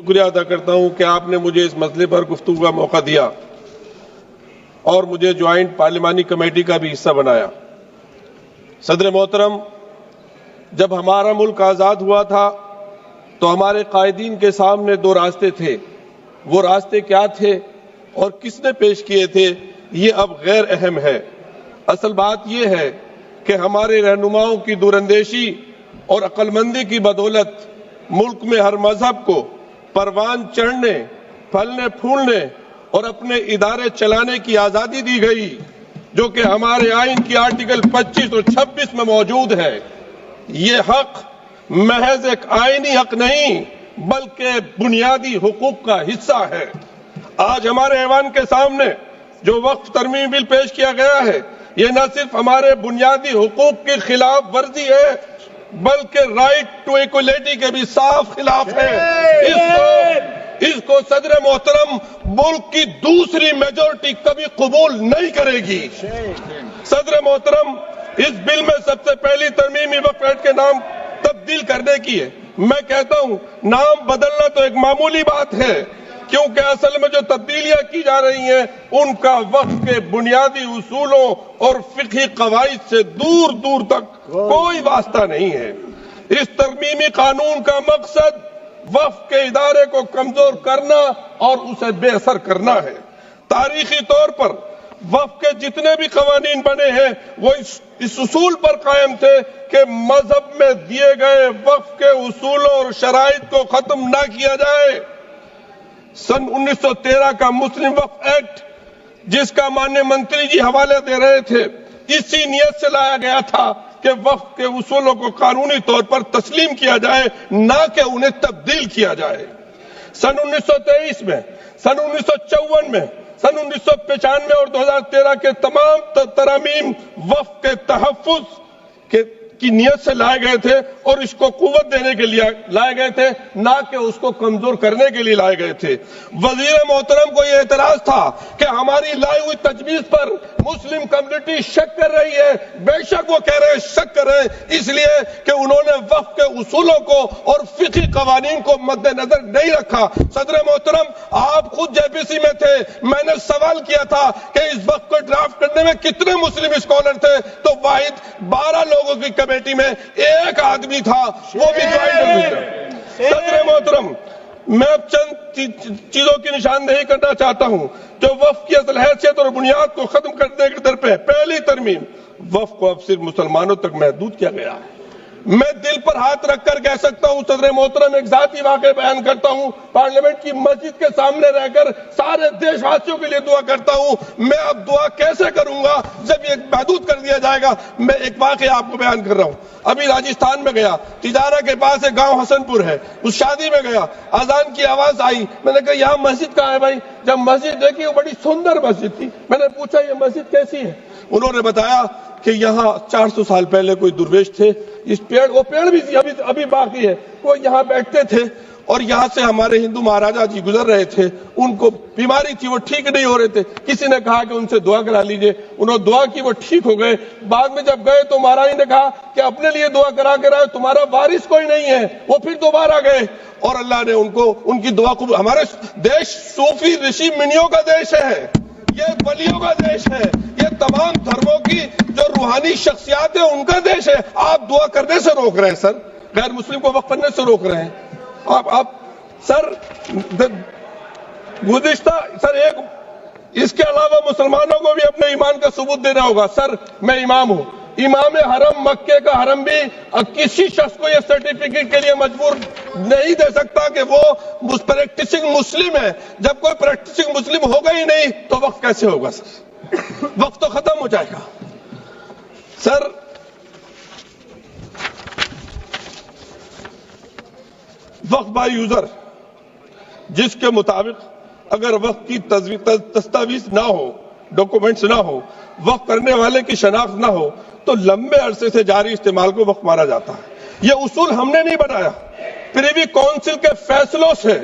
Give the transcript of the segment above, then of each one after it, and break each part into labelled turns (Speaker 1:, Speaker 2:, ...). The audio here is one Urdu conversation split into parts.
Speaker 1: شکریہ ادا کرتا ہوں کہ آپ نے مجھے اس مسئلے پر گفتگو کا موقع دیا اور مجھے جوائنٹ پارلیمانی کمیٹی کا بھی حصہ بنایا۔ صدر محترم، جب ہمارا ملک آزاد ہوا تھا تو ہمارے قائدین کے سامنے دو راستے تھے۔ وہ راستے کیا تھے اور کس نے پیش کیے تھے یہ اب غیر اہم ہے۔ اصل بات یہ ہے کہ ہمارے رہنماؤں کی دوراندیشی اور عقل مندی کی بدولت ملک میں ہر مذہب کو پروان چڑھنے، پھلنے پھولنے اور اپنے ادارے چلانے کی آزادی دی گئی، جو کہ ہمارے آئین کی آرٹیکل 25 اور 26 میں موجود ہے۔ یہ حق محض ایک آئینی حق نہیں بلکہ بنیادی حقوق کا حصہ ہے۔ آج ہمارے ایوان کے سامنے جو وقف ترمیم بل پیش کیا گیا ہے، یہ نہ صرف ہمارے بنیادی حقوق کی خلاف ورزی ہے بلکہ رائٹ ٹو ایکولیٹی کے بھی صاف خلاف ہے۔ اس کو صدر محترم ملک کی دوسری میجورٹی کبھی قبول نہیں کرے گی۔ صدر محترم، اس بل میں سب سے پہلی ترمیمی وقف ایکٹ کے نام تبدیل کرنے کی ہے۔ میں کہتا ہوں نام بدلنا تو ایک معمولی بات ہے، کیونکہ اصل میں جو تبدیلیاں کی جا رہی ہیں ان کا وقف کے بنیادی اصولوں اور فقہی قواعد سے دور دور تک کوئی واسطہ نہیں ہے۔ اس ترمیمی قانون کا مقصد وقف کے ادارے کو کمزور کرنا اور اسے بے اثر کرنا ہے۔ تاریخی طور پر وقف کے جتنے بھی قوانین بنے ہیں وہ اس اصول پر قائم تھے کہ مذہب میں دیے گئے وقف کے اصولوں اور شرائط کو ختم نہ کیا جائے۔ سن 1913 کا مسلم وقف ایکٹ، جس کا مانیہ منتری جی حوالے دے رہے تھے، اسی نیت سے لایا گیا تھا کہ وقف کے اصولوں کو قانونی طور پر تسلیم کیا جائے، نہ کہ انہیں تبدیل کیا جائے۔ سن 1923 میں، سن 1954 میں، سن 1995 اور 2013 کے تمام ترامیم وقف کے تحفظ کی نیت سے لائے گئے تھے اور اس کو قوت دینے کے لیے لائے گئے تھے، نہ کہ اس کو کمزور کرنے کے لیے لائے گئے تھے۔ وزیر محترم کو یہ اعتراض تھا کہ ہماری لائی ہوئی تجویز پر مسلم کمیونٹی شک کر رہی ہے۔ بے شک وہ کہہ رہے ہیں، شک کر رہے ہیں، اس لیے کہ انہوں نے وقف کے اصولوں کو اور فقہی قوانین کو مد نظر نہیں رکھا۔ صدر محترم، آپ خود جے پی سی میں تھے، میں نے سوال کیا تھا کہ اس وقت کو ڈرافٹ کرنے میں کتنے مسلم اسکالر تھے، تو واحد 12 لوگوں کی کمیٹی میں ایک آدمی تھا، وہ بھی جوائنٹ۔ صدر محترم، میں اب چند چیزوں کی نشاندہی کرنا چاہتا ہوں جو وقف کی اصل حیثیت اور بنیاد کو ختم کرنے کے در پہ۔ پہلی ترمیم، وقف کو اب صرف مسلمانوں تک محدود کیا گیا ہے۔ میں دل پر ہاتھ رکھ کر کہہ سکتا ہوں، صدر محترم، ایک ذاتی واقعہ بیان کرتا ہوں۔ پارلیمنٹ کی مسجد کے سامنے رہ کر سارے دیش واسیوں کے لیے دعا کرتا ہوں۔ میں اب دعا کیسے کروں گا جب یہ محدود کر دیا جائے گا؟ میں ایک واقعہ آپ کو بیان کر رہا ہوں۔ ابھی راجستھان میں گیا، تجارہ کے پاس ایک گاؤں حسن پور ہے، اس شادی میں گیا، اذان کی آواز آئی، میں نے کہا یہاں مسجد کہاں ہے بھائی؟ جب مسجد دیکھی وہ بڑی سندر مسجد تھی، میں نے پوچھا یہ مسجد کیسی ہے؟ انہوں نے بتایا کہ یہاں 400 سال پہلے کوئی درویش تھے، اس پیڑ، وہ پیڑ بھی ابھی باقی ہے، وہ یہاں بیٹھتے تھے اور یہاں سے ہمارے ہندو مہاراجا جی گزر رہے تھے، ان کو بیماری تھی، وہ ٹھیک نہیں ہو رہے تھے، کسی نے کہا کہ ان سے دعا کرا لیجئے، انہوں نے دعا کی، وہ ٹھیک ہو گئے۔ بعد میں جب گئے تو مہاراج نے کہا کہ اپنے لیے دعا کرا کے رہے، تمہارا وارث کوئی نہیں ہے۔ وہ پھر دوبارہ گئے اور اللہ نے ان کی دعا کو۔ ہمارا دیش صوفی رشی منیوں کا دیش ہے، یہ ولیوں کا دیش ہے، یہ تمام دھرموں کی جو روحانی شخصیات ہیں ان کا دیش ہے۔ آپ دعا کرنے سے روک رہے ہیں سر، غیر مسلم کو وقف کرنے سے روک رہے ہیں۔ آپ سر گزشتہ سر ایک اس کے علاوہ مسلمانوں کو بھی اپنے ایمان کا ثبوت دینا ہوگا۔ سر میں امام ہوں، امام حرم مکے کا حرم بھی کسی شخص کو یہ سرٹیفکیٹ کے لیے مجبور نہیں دے سکتا کہ وہ پریکٹسنگ مسلم ہے۔ جب کوئی پریکٹسنگ مسلم ہوگا ہی نہیں تو وقف کیسے ہوگا سر؟ وقف تو ختم ہو جائے گا۔ سر وقف بائی یوزر، جس کے مطابق اگر وقف کی دستاویز نہ ہو، ڈاکومنٹس نہ ہو، وقف کرنے والے کی شناخت نہ ہو تو لمبے عرصے سے جاری استعمال کو وقف مانا جاتا ہے۔ یہ اصول ہم نے نہیں بنایا، پریوی کونسل کے فیصلوں سے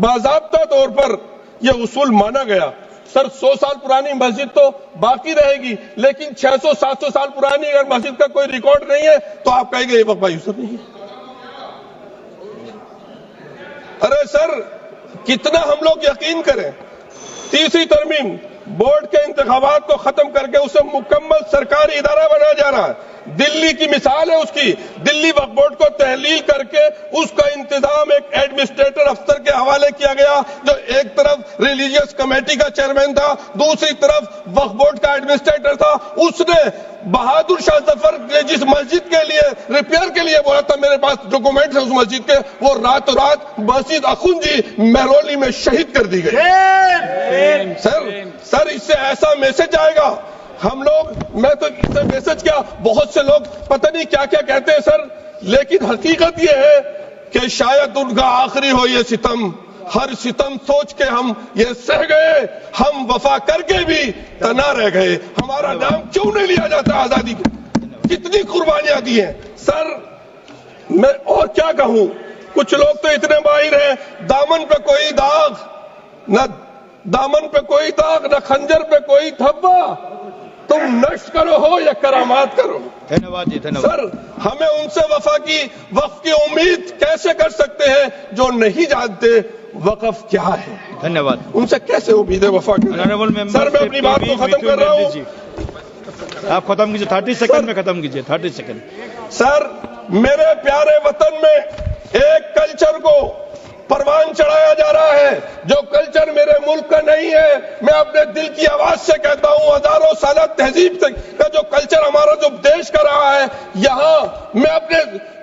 Speaker 1: باضابطہ طور پر یہ اصول مانا گیا۔ سر 100 سال پرانی مسجد تو باقی رہے گی، لیکن 600-700 سال پرانی اگر مسجد کا کوئی ریکارڈ نہیں ہے تو آپ کہیں گے یہ وقف بائی یوزر نہیں ہے۔ ارے سر کتنا ہم لوگ یقین کریں؟ تیسری ترمیم بورڈ کے انتخابات کو ختم کر کے اسے مکمل سرکاری ادارہ بنایا جا رہا ہے. دلی کی مثال ہے اس کی. دلی وقف بورڈ کو تحلیل کر کے اس کا انتظام ایک ایڈمنسٹریٹر افسر کے حوالے کیا گیا جو ایک طرف ریلیجیس کمیٹی کا چیئرمین تھا, دوسری طرف وقف بورڈ کا ایڈمنسٹریٹر تھا. اس نے بہادر شاہ ظفر جس مسجد کے لیے ریپیئر کے لیے بولا تھا, میرے پاس ڈاکومنٹس ہیں اس مسجد کے, وہ راتوں رات مسجد اخنجی مہرولی میں شہید کر دی گئی. سر اس سے ایسا میسج آئے گا. ہم لوگ, میں تو اس سے میسج کیا, بہت سے لوگ پتہ نہیں کیا کیا کہتے ہیں سر, لیکن حقیقت یہ ہے کہ شاید ان کا آخری ہو یہ ستم. ہر ستم سوچ کے ہم یہ سہ گئے, ہم وفا کر کے بھی تنا رہ گئے. ہمارا نام کیوں نہیں لیا جاتا آزادی کے؟ کتنی قربانیاں دی ہیں سر. میں اور کیا کہوں, کچھ لوگ تو اتنے ماہر ہیں, دامن پہ کوئی داغ نہ, دامن پہ کوئی داغ نہ خنجر پہ کوئی دھبا, تم نشر کرو ہو یا کرامات کرو. سر ہمیں ان سے وقف کی امید کیسے کر سکتے ہیں جو نہیں جانتے وقف کیا ہے؟ ان سے کیسے امید ہے وفا کی؟ سر میں اپنی بات کو ختم کر رہا ہوں.
Speaker 2: آپ ختم کیجیے, 30 سیکنڈ میں ختم کیجیے, 30 سیکنڈ.
Speaker 1: سر میرے پیارے وطن میں ایک کلچر کو پروان چڑھایا جا رہا ہے جو کلچر میرے ملک کا نہیں ہے. میں اپنے دل کی آواز سے کہتا ہوں, ہزاروں سالہ تہذیب کا جو کلچر ہمارا جو دیش کا رہا ہے, یہاں میں اپنے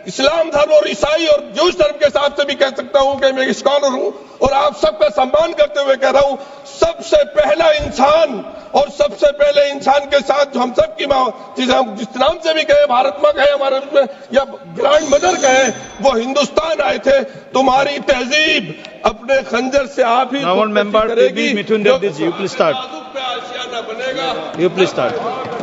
Speaker 1: اسلام دھرم اور عیسائی اور جوش دھرم کے ساتھ سے بھی کہہ سکتا ہوں کہ میں اسکالر ہوں اور آپ سب کا سمان کرتے ہوئے کہہ رہا ہوں, سب سے پہلا انسان اور سب سے پہلے انسان کے ساتھ جو ہم سب کی ماں, جس نام سے بھی کہے, بھارت ماں کہے ہمارے میں یا گرانڈ مدر کہے, وہ ہندوستان آئے تھے. تمہاری تہذیب اپنے خنجر سے آپ ہی کرے گی.
Speaker 2: You please start.